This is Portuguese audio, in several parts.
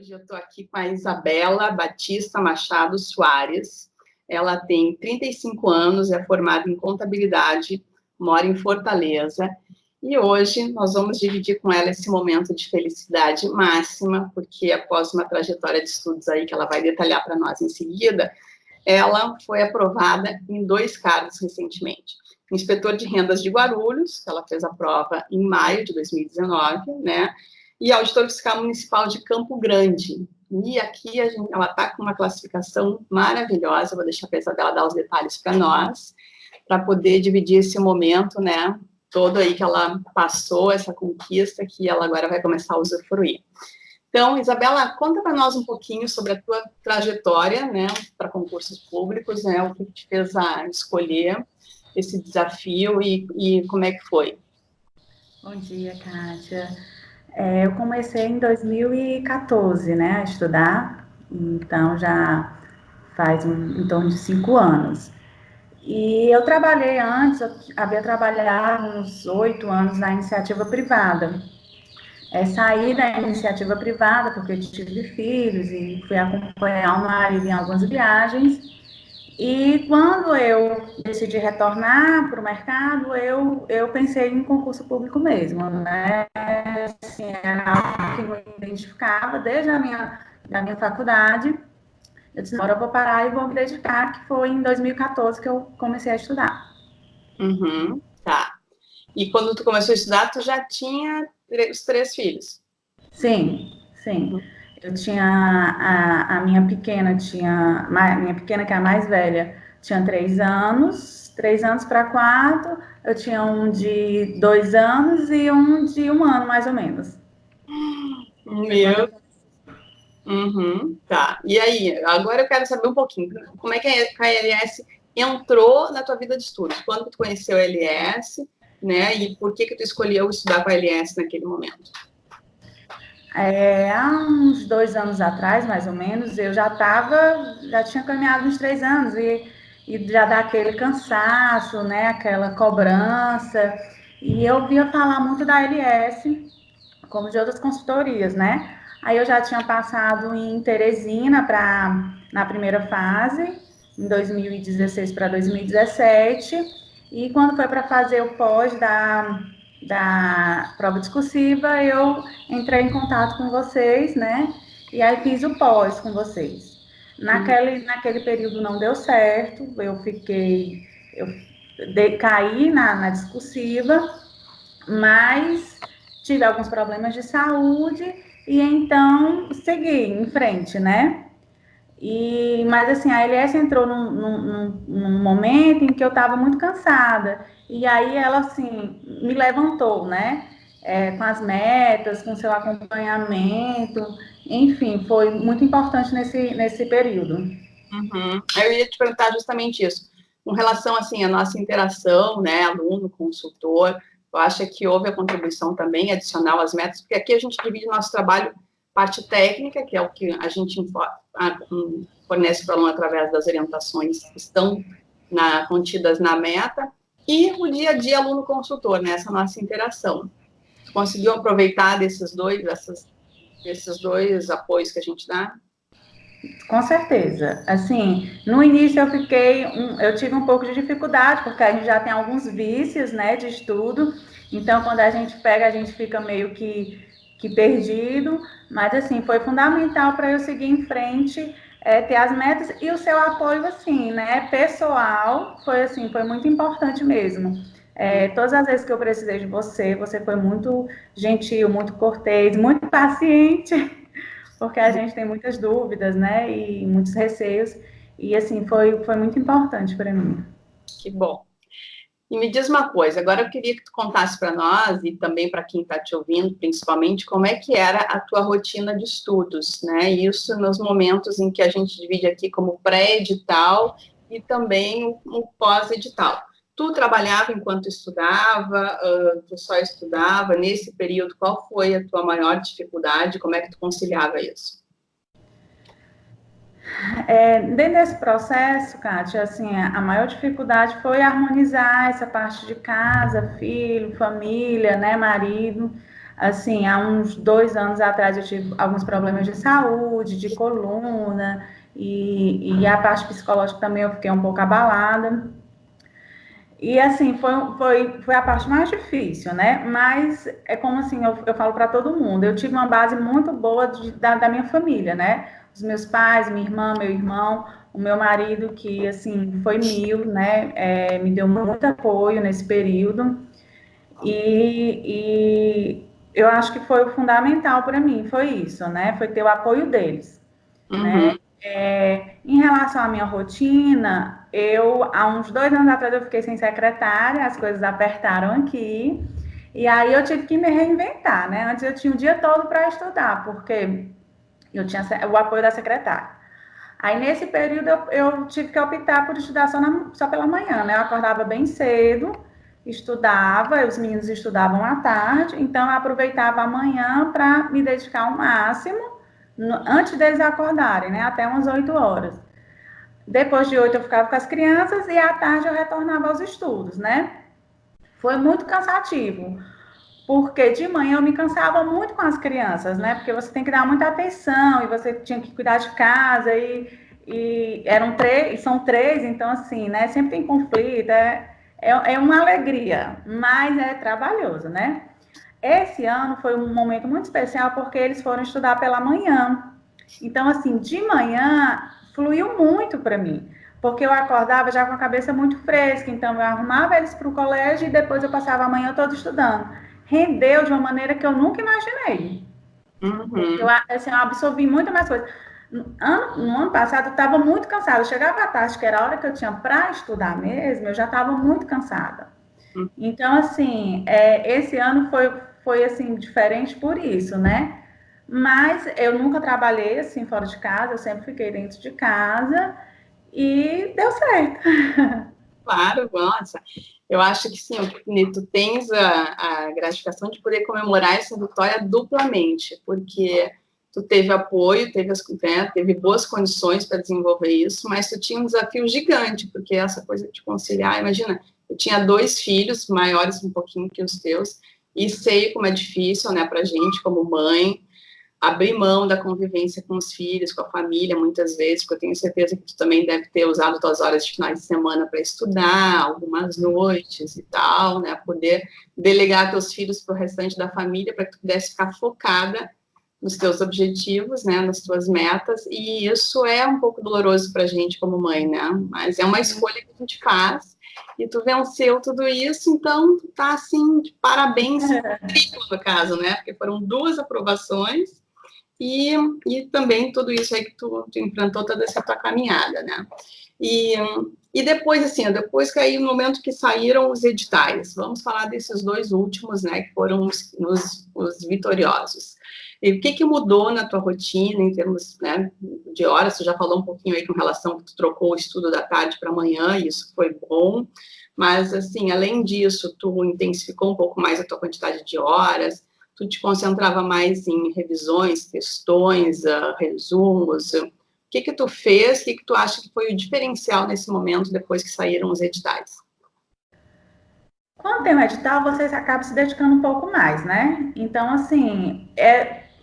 Hoje eu estou aqui com a Isabela Batista Machado Soares. Ela tem 35 anos, é formada em contabilidade, mora em Fortaleza. E hoje nós vamos dividir com ela esse momento de felicidade máxima, porque após uma trajetória de estudos aí que ela vai detalhar para nós em seguida, ela foi aprovada em 2 cargos recentemente. Inspetor de Rendas de Guarulhos, ela fez a prova em maio de 2019, né? E auditor fiscal municipal de Campo Grande. E aqui ela está com uma classificação maravilhosa, vou deixar a Isabela dar os detalhes para nós, para poder dividir esse momento, né, todo aí que ela passou, essa conquista que ela agora vai começar a usufruir. Então, Isabela, conta para nós um pouquinho sobre a tua trajetória, né, para concursos públicos, né, o que te fez a escolher esse desafio e como é que foi? Bom dia, Kátia. Eu comecei em 2014, né, a estudar, então já faz em torno de 5 anos. E eu trabalhei antes, eu havia trabalhado uns 8 anos na iniciativa privada. Saí da iniciativa privada porque eu tive filhos e fui acompanhar o marido em algumas viagens. E quando eu decidi retornar para o mercado, eu pensei em concurso público mesmo, né? Assim, era algo que eu me identificava desde da minha faculdade. Eu disse, agora eu vou parar e vou me dedicar, que foi em 2014 que eu comecei a estudar. Uhum, tá. E quando tu começou a estudar, tu já tinha os 3 filhos? Sim, sim. Eu tinha a minha pequena minha pequena que é a mais velha tinha 3 anos para 4. Eu tinha um de 2 anos e um de 1 ano mais ou menos. Meu. Uhum, tá. E aí, agora eu quero saber um pouquinho, como é que a LS entrou na tua vida de estudos? Quando tu conheceu a LS, né? E por que tu escolheu estudar com a LS naquele momento? Há uns 2 anos atrás, mais ou menos, eu já tinha caminhado uns 3 anos e já dá aquele cansaço, né? Aquela cobrança. E eu via falar muito da LS, como de outras consultorias, né? Aí eu já tinha passado em Teresina na primeira fase, em 2016 para 2017, e quando foi para fazer o pós da prova discursiva, eu entrei em contato com vocês, né? E aí fiz o pós com vocês. Naquele período não deu certo, eu caí na discursiva, mas tive alguns problemas de saúde e então segui em frente, né? Mas assim, a LS entrou num momento em que eu estava muito cansada. E aí ela, assim, me levantou, né? Com as metas, com seu acompanhamento. Enfim, foi muito importante nesse período. Uhum. Eu ia te perguntar justamente isso. Com relação, assim, à nossa interação, né, aluno, consultor, eu acho que houve a contribuição também adicional às metas, porque aqui a gente divide o nosso trabalho, parte técnica, que é o que a gente fornece para o aluno através das orientações que estão contidas na meta, e o dia a dia aluno-consultor, né, essa nossa interação. Tu conseguiu aproveitar desses dois apoios que a gente dá? Com certeza. Assim, no início eu tive um pouco de dificuldade, porque a gente já tem alguns vícios, né, de estudo. Então, quando a gente pega, a gente fica meio que perdido. Mas, assim, foi fundamental para eu seguir em frente, ter as metas e o seu apoio, assim, né, pessoal, foi muito importante mesmo. Todas as vezes que eu precisei de você, você foi muito gentil, muito cortês, muito paciente, porque a gente tem muitas dúvidas, né, e muitos receios, e assim, foi muito importante para mim. Que bom. E me diz uma coisa, agora eu queria que tu contasse para nós, e também para quem está te ouvindo, principalmente, como é que era a tua rotina de estudos, né? Isso nos momentos em que a gente divide aqui como pré-edital e também o pós-edital. Tu trabalhava enquanto estudava, tu só estudava? Nesse período, qual foi a tua maior dificuldade? Como é que tu conciliava isso? Dentro desse processo, Kátia, assim, a maior dificuldade foi harmonizar essa parte de casa, filho, família, né, marido. Assim, há uns 2 anos atrás eu tive alguns problemas de saúde, de coluna, e a parte psicológica também eu fiquei um pouco abalada. E assim, foi a parte mais difícil, né? Mas é como assim, eu falo para todo mundo, eu tive uma base muito boa da minha família, né? Os meus pais, minha irmã, meu irmão, o meu marido, que assim, foi mil, né? Me deu muito apoio nesse período. E eu acho que foi o fundamental para mim, foi isso, né? Foi ter o apoio deles, né? Uhum. Em relação à minha rotina, há uns 2 anos atrás, eu fiquei sem secretária, as coisas apertaram aqui, e aí eu tive que me reinventar, né? Antes eu tinha o dia todo para estudar, porque eu tinha o apoio da secretária. Aí, nesse período, eu tive que optar por estudar só pela manhã, né? Eu acordava bem cedo, estudava, os meninos estudavam à tarde, então eu aproveitava a manhã para me dedicar ao máximo, antes deles acordarem, né? Até umas 8 horas. Depois de 8 eu ficava com as crianças e à tarde eu retornava aos estudos, né? Foi muito cansativo, porque de manhã eu me cansava muito com as crianças, né? Porque você tem que dar muita atenção e você tinha que cuidar de casa e eram três, são três, então assim, né? Sempre tem conflito, é uma alegria, mas é trabalhoso, né? Esse ano foi um momento muito especial porque eles foram estudar pela manhã. Então, assim, de manhã fluiu muito para mim, porque eu acordava já com a cabeça muito fresca, então eu arrumava eles para o colégio e depois eu passava a manhã toda estudando. Rendeu de uma maneira que eu nunca imaginei. Porque Uhum. assim, eu absorvi muito mais coisas. No ano passado eu estava muito cansada. Eu chegava à tarde, que era a hora que eu tinha para estudar mesmo, eu já estava muito cansada. Uhum. Então, assim, esse ano foi assim, diferente por isso, né? Mas eu nunca trabalhei assim fora de casa, eu sempre fiquei dentro de casa e deu certo. Claro, nossa. Eu acho que sim, tu tens a gratificação de poder comemorar essa vitória duplamente, porque tu teve apoio, teve boas condições para desenvolver isso, mas tu tinha um desafio gigante, porque essa coisa de conciliar, imagina, eu tinha 2 filhos, maiores um pouquinho que os teus, e sei como é difícil, né, pra gente como mãe, abrir mão da convivência com os filhos, com a família, muitas vezes, porque eu tenho certeza que tu também deve ter usado tuas horas de finais de semana para estudar, algumas noites e tal, né, poder delegar teus filhos para o restante da família, para que tu pudesse ficar focada nos teus objetivos, né, nas tuas metas, e isso é um pouco doloroso para a gente como mãe, né, mas é uma escolha que a gente faz, e tu venceu tudo isso, então tu tá, assim, de parabéns, triplo no caso, né, porque foram 2 aprovações, e, e também tudo isso aí que tu enfrentou, toda essa tua caminhada, né? E, e depois, assim, depois que aí, no momento que saíram os editais, vamos falar desses 2 últimos, né, que foram os vitoriosos. E o que mudou na tua rotina, em termos, né, de horas? Tu já falou um pouquinho aí com relação que tu trocou o estudo da tarde para amanhã, e isso foi bom, mas, assim, além disso, tu intensificou um pouco mais a tua quantidade de horas, tu te concentrava mais em revisões, questões, resumos? O que tu fez? O que tu acha que foi o diferencial nesse momento, depois que saíram os editais? Quando tem um edital, você acaba se dedicando um pouco mais, né? Então, assim,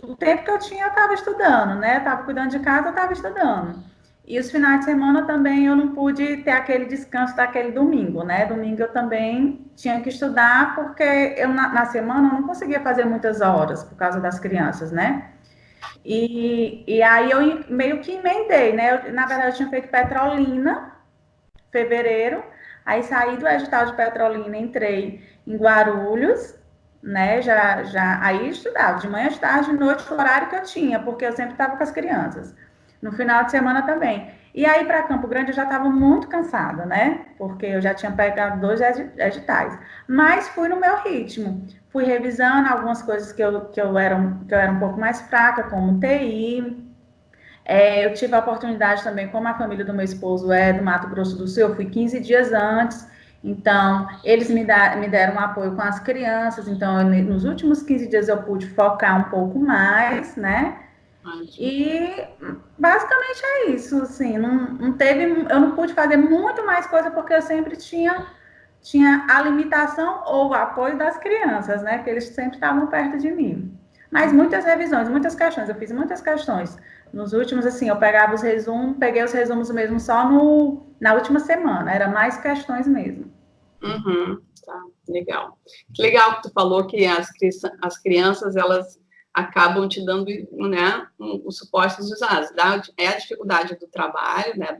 o tempo que eu tinha, eu estava estudando, né? Estava cuidando de casa, eu estava estudando. E os finais de semana também eu não pude ter aquele descanso daquele domingo, né? Domingo eu também tinha que estudar, porque na semana eu não conseguia fazer muitas horas por causa das crianças, né? E aí eu meio que emendei, né? Na verdade, eu tinha feito Petrolina, fevereiro, aí saí do edital de Petrolina, entrei em Guarulhos, né? Aí estudava, de manhã, de tarde, de noite, o horário que eu tinha, porque eu sempre estava com as crianças. No final de semana também. E aí, para Campo Grande, eu já estava muito cansada, né? Porque eu já tinha pegado 2 editais. Mas fui no meu ritmo. Fui revisando algumas coisas que eu era um pouco mais fraca, como TI, eu tive a oportunidade também, como a família do meu esposo é do Mato Grosso do Sul, eu fui 15 dias antes, então eles me deram um apoio com as crianças, então nos últimos 15 dias eu pude focar um pouco mais, né? E basicamente é isso, assim, não teve, eu não pude fazer muito mais coisa porque eu sempre tinha tinha a limitação ou o apoio das crianças, né? Porque eles sempre estavam perto de mim. Mas muitas revisões, muitas questões, eu fiz muitas questões. Nos últimos, assim, eu pegava os resumos, peguei os resumos mesmo só na última semana, era mais questões mesmo. Uhum, tá, legal. Que legal que tu falou que as crianças, elas acabam te dando, né, o suporte dos usados. É a dificuldade do trabalho, né,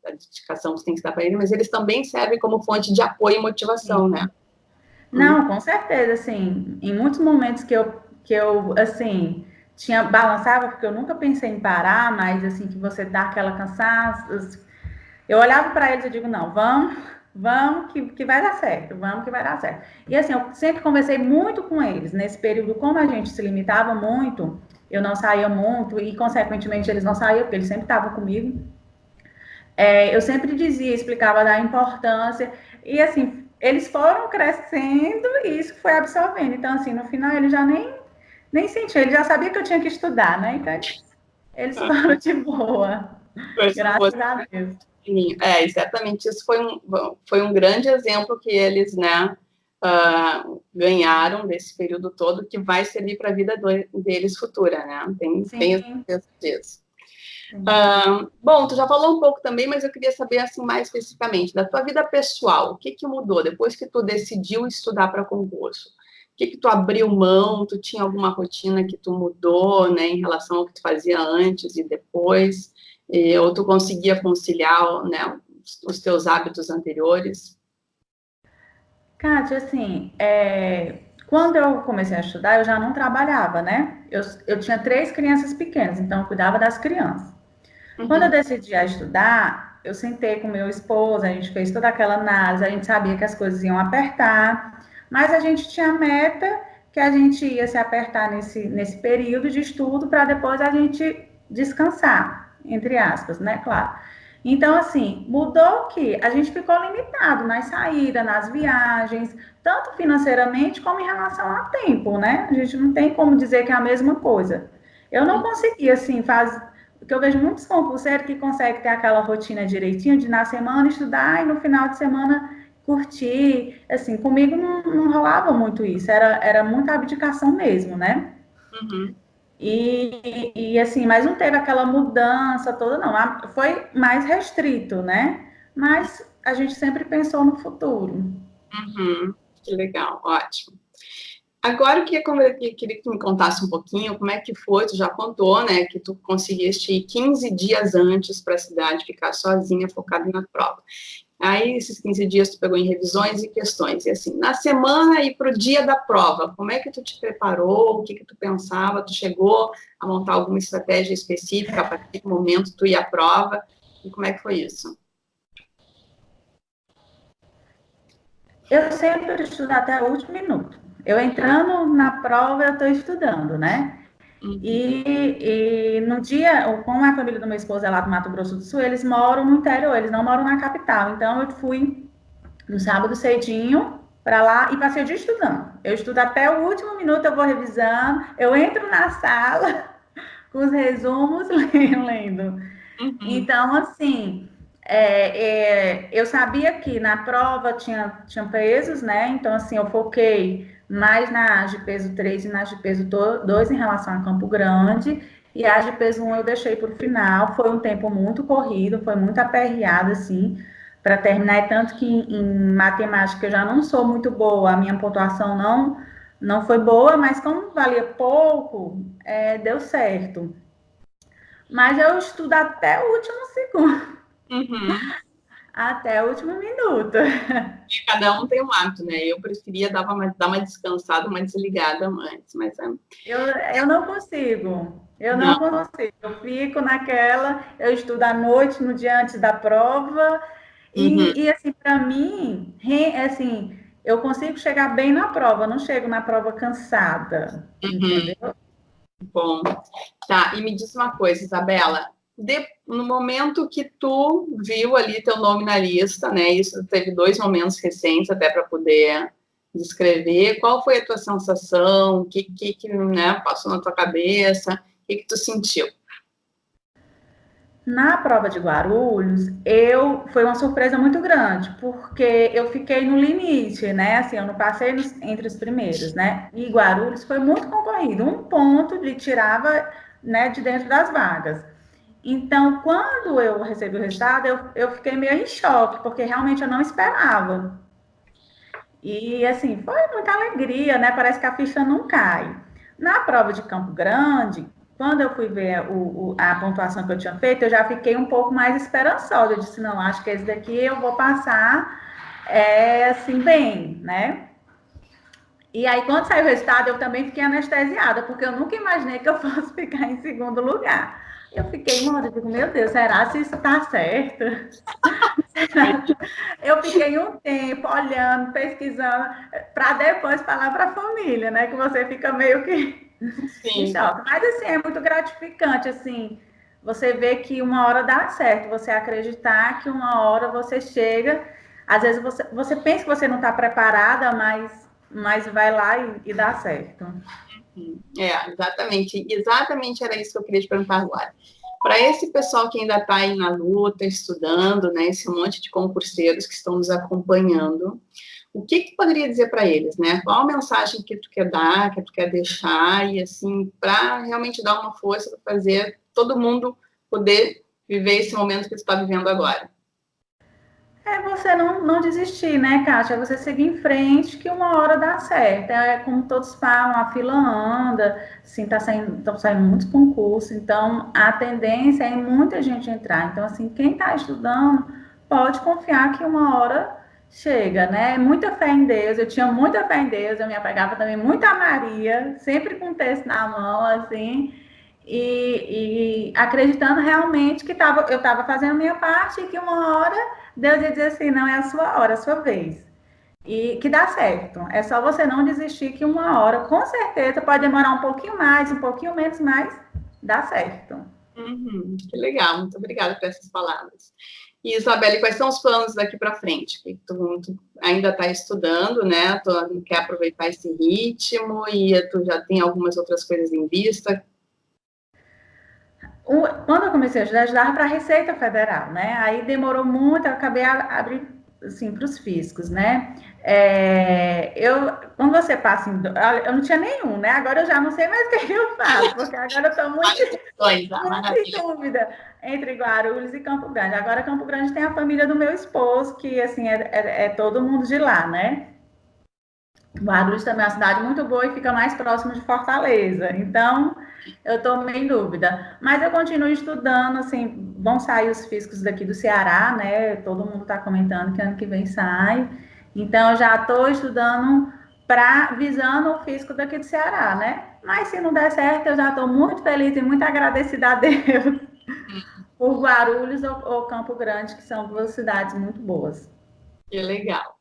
da dedicação que você tem que dar para eles, mas eles também servem como fonte de apoio e motivação, Sim. né? Não, com certeza, assim, em muitos momentos que eu assim, balançava, porque eu nunca pensei em parar, mas, assim, que você dá aquela cansaço, eu olhava para eles e digo, não, vamos que vai dar certo, vamos que vai dar certo. E, assim, eu sempre conversei muito com eles, nesse período, como a gente se limitava muito, eu não saía muito, e, consequentemente, eles não saíam, porque eles sempre estavam comigo. Eu sempre dizia, explicava da importância, e assim, eles foram crescendo e isso foi absorvendo. Então, assim, no final ele já nem sentiu, ele já sabia que eu tinha que estudar, né? Então, eles foram de boa, graças a Deus. Exatamente, isso foi um grande exemplo que eles, né, ganharam desse período todo, que vai servir para a vida deles futura, né? Tenho certeza disso. Bom, tu já falou um pouco também, mas eu queria saber, assim, mais especificamente, da tua vida pessoal, o que mudou depois que tu decidiu estudar para concurso? O que tu abriu mão? Tu tinha alguma rotina que tu mudou, né, em relação ao que tu fazia antes e depois? Ou tu conseguia conciliar, né, os teus hábitos anteriores? Kátia, assim, quando eu comecei a estudar, eu já não trabalhava, né? Eu tinha 3 crianças pequenas, então eu cuidava das crianças. Quando eu decidi a estudar, eu sentei com meu esposo, a gente fez toda aquela análise, a gente sabia que as coisas iam apertar, mas a gente tinha a meta que a gente ia se apertar nesse período de estudo para depois a gente descansar, entre aspas, né? Claro. Então, assim, mudou que a gente ficou limitado nas saídas, nas viagens, tanto financeiramente como em relação a tempo, né? A gente não tem como dizer que é a mesma coisa. Eu não conseguia, assim, fazer. Porque eu vejo muitos concurseiros que conseguem ter aquela rotina direitinho de na semana estudar e no final de semana curtir. Assim, comigo não rolava muito isso, era muita abdicação mesmo, né? Uhum. E assim, mas não teve aquela mudança toda, não. Foi mais restrito, né? Mas a gente sempre pensou no futuro. Uhum. Que legal, ótimo. Agora eu queria que tu me contasse um pouquinho como é que foi, tu já contou, né, que tu conseguiste ir 15 dias antes para a cidade, ficar sozinha, focada na prova. Aí, esses 15 dias, tu pegou em revisões e questões. E assim, na semana e para o dia da prova, como é que tu te preparou? O que tu pensava? Tu chegou a montar alguma estratégia específica para que momento tu ia à prova? E como é que foi isso? Eu sempre estudo até o último minuto. Eu entrando na prova, eu estou estudando, né? E no dia, como a família do meu esposo é lá do Mato Grosso do Sul, eles moram no interior, eles não moram na capital. Então, eu fui no sábado cedinho para lá e passei o dia estudando. Eu estudo até o último minuto, eu vou revisando, eu entro na sala com os resumos lendo. Então, assim, eu sabia que na prova tinha pesos, né? Então, assim, eu foquei mais na de peso 3 e na de peso 2 em relação a Campo Grande. E a de peso 1 eu deixei para o final. Foi um tempo muito corrido, foi muito aperreado, assim, para terminar. É tanto que em matemática eu já não sou muito boa, a minha pontuação não foi boa, mas como valia pouco, deu certo. Mas eu estudo até o último segundo. Uhum. Até o último minuto. Cada um tem um hábito, né? Eu preferia dar uma descansada, uma desligada antes, mas Eu não consigo. Eu não. não consigo. Eu fico naquela, eu estudo à noite, no dia antes da prova. Uhum. E assim, para mim, assim, eu consigo chegar bem na prova, não chego na prova cansada, Uhum. entendeu? Bom, tá. E me diz uma coisa, Isabela. No momento que tu viu ali teu nome na lista, né? Isso teve 2 momentos recentes até para poder descrever. Qual foi a tua sensação? O que né, passou na tua cabeça? O que tu sentiu? Na prova de Guarulhos, foi uma surpresa muito grande, porque eu fiquei no limite, né? Assim, eu não passei entre os primeiros, né? E Guarulhos foi muito concorrido, um ponto lhe tirava, né, de dentro das vagas. Então, quando eu recebi o resultado, eu fiquei meio em choque, porque realmente eu não esperava. E, assim, foi muita alegria, né? Parece que a ficha não cai. Na prova de Campo Grande, quando eu fui ver a pontuação que eu tinha feito, eu já fiquei um pouco mais esperançosa. Eu disse, não, acho que esse daqui eu vou passar, assim, bem, né? E aí, quando saiu o resultado, eu também fiquei anestesiada, porque eu nunca imaginei que eu fosse ficar em segundo lugar. Eu fiquei morta, eu digo, meu Deus, será se isso está certo? Eu fiquei um tempo olhando, pesquisando, para depois falar para a família, né? Que você fica meio que em Sim. choque. Mas, assim, é muito gratificante, assim, você vê que uma hora dá certo, você acreditar que uma hora você chega, às vezes você pensa que você não está preparada, mas vai lá e dá certo. Exatamente. Exatamente era isso que eu queria te perguntar agora. Para esse pessoal que ainda está aí na luta, estudando, né, esse monte de concurseiros que estão nos acompanhando, o que tu poderia dizer para eles, né? Qual a mensagem que tu quer dar, que tu quer deixar, e assim, para realmente dar uma força para fazer todo mundo poder viver esse momento que tu está vivendo agora? É você não desistir, né, Kátia? É você seguir em frente que uma hora dá certo. É como todos falam, a fila anda, assim, estão saindo muitos concursos, então a tendência é muita gente entrar. Então, assim, quem está estudando pode confiar que uma hora chega, né? Muita fé em Deus, eu tinha muita fé em Deus, eu me apegava também muito a Maria, sempre com o texto na mão, assim, e acreditando realmente que eu estava fazendo a minha parte e que uma hora Deus ia dizer assim, não é a sua hora, é a sua vez. E que dá certo. É só você não desistir que uma hora, com certeza, pode demorar um pouquinho mais, um pouquinho menos, mas dá certo. Que legal, muito obrigada por essas palavras. E, Isabelle, quais são os planos daqui para frente? Que tu ainda está estudando, né? Tu quer aproveitar esse ritmo e tu já tem algumas outras coisas em vista? Quando eu comecei a estudar, eu estudava para a Receita Federal, né? Aí demorou muito, eu acabei abrindo assim, para os fiscos, né? Quando você passa eu não tinha nenhum, né? Agora eu já não sei mais o que eu faço, porque agora eu estou muito em dúvida entre Guarulhos e Campo Grande. Agora Campo Grande tem a família do meu esposo, que assim é todo mundo de lá, né? Guarulhos também é uma cidade muito boa e fica mais próximo de Fortaleza. Então, eu estou meio em dúvida. Mas eu continuo estudando, assim, vão sair os físicos daqui do Ceará, né? Todo mundo está comentando que ano que vem sai. Então, eu já estou estudando visando o físico daqui do Ceará, né? Mas se não der certo, eu já estou muito feliz e muito agradecida a Deus por Guarulhos ou Campo Grande, que são duas cidades muito boas. Que legal.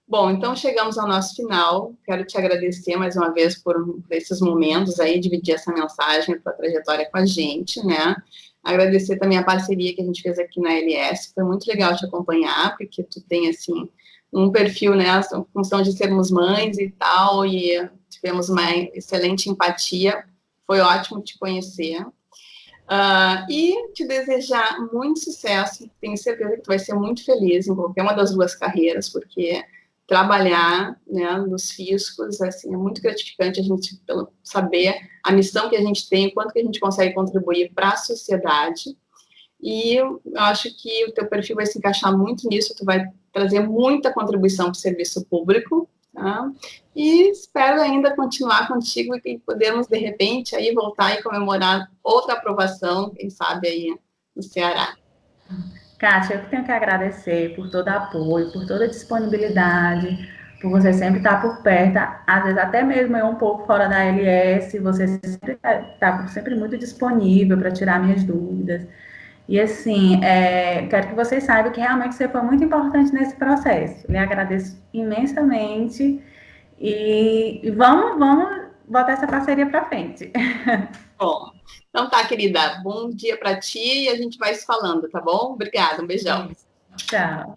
Bom, então chegamos ao nosso final. Quero te agradecer mais uma vez por esses momentos aí, dividir essa mensagem, a tua trajetória com a gente, né? Agradecer também a parceria que a gente fez aqui na LS. Foi muito legal te acompanhar, porque tu tem, assim, um perfil, né? A função de sermos mães e tal, e tivemos uma excelente empatia. Foi ótimo te conhecer. E te desejar muito sucesso. Tenho certeza que tu vai ser muito feliz em qualquer uma das duas carreiras, porque trabalhar, né, nos fiscos, assim, é muito gratificante a gente saber a missão que a gente tem, o quanto que a gente consegue contribuir para a sociedade. E eu acho que o teu perfil vai se encaixar muito nisso, tu vai trazer muita contribuição para o serviço público, tá? E espero ainda continuar contigo e podermos, de repente, aí voltar e comemorar outra aprovação, quem sabe aí no Ceará. Kátia, eu tenho que agradecer por todo apoio, por toda disponibilidade, por você sempre estar por perto, às vezes até mesmo eu um pouco fora da LS, você sempre está sempre muito disponível para tirar minhas dúvidas. E assim, quero que vocês saibam que realmente você foi muito importante nesse processo. Lhe agradeço imensamente e vamos botar essa parceria para frente. Bom, então tá, querida, bom dia para ti e a gente vai se falando, tá bom? Obrigada, um beijão. Tchau.